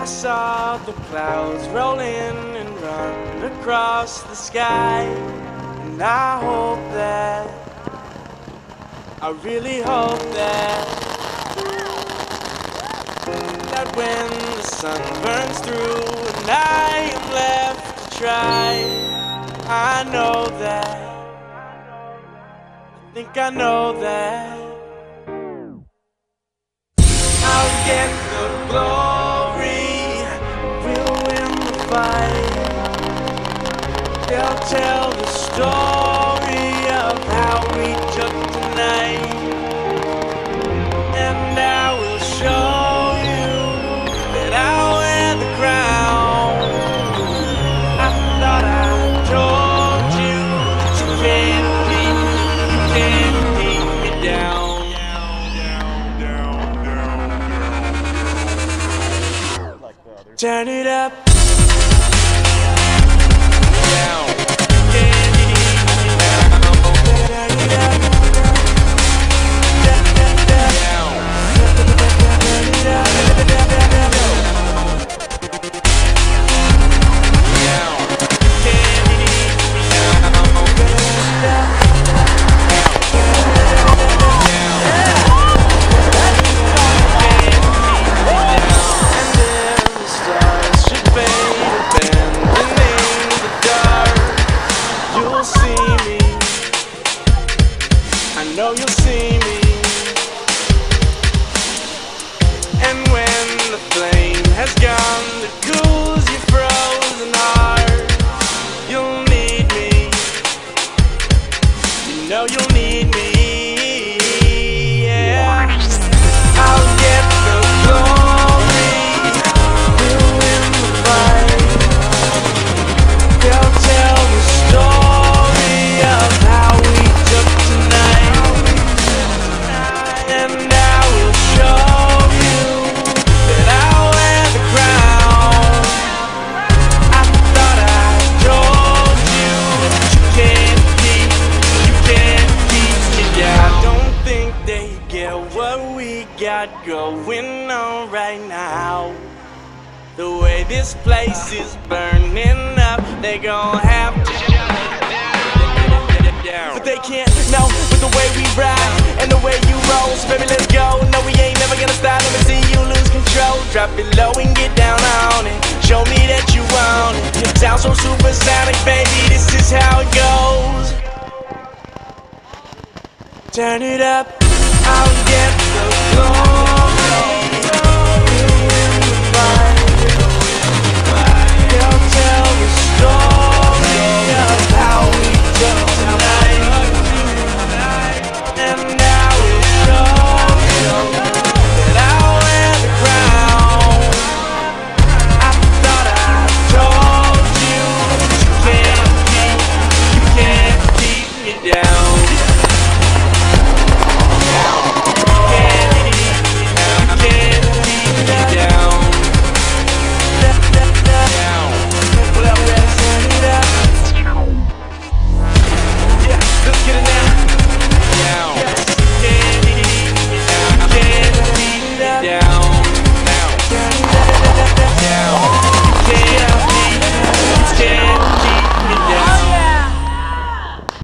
I saw the clouds roll in and run across the sky, and I hope that, I really hope that when the sun burns through and I am left to try, I know that, I think I know that I'll get the glory, we'll win the fight. They'll tell the story of how we took tonight, and I will show you that I'll wear the crown. I thought I told you that you can't keep me down. Turn it up. I know you'll see me, and when the flame has gone that cools your frozen heart, you'll need me, you know you'll need me, yeah. I'll get the glory, we'll win the fight. They'll tell the story of how we took tonight, and I will show you that I'll wear the crown. I thought I told you that you can't keep me down. I don't think they get what we got going on right now. The way this place is burning up, they gon' have to down. But they can't know with the way we ride and the way you roll. So baby, let's go. No, we ain't never gonna stop. Let me see you lose control. Drop it low and get down on it. Show me that you want it. Sound so supersonic, baby. This is how it goes. Turn it up. I'll get the glory.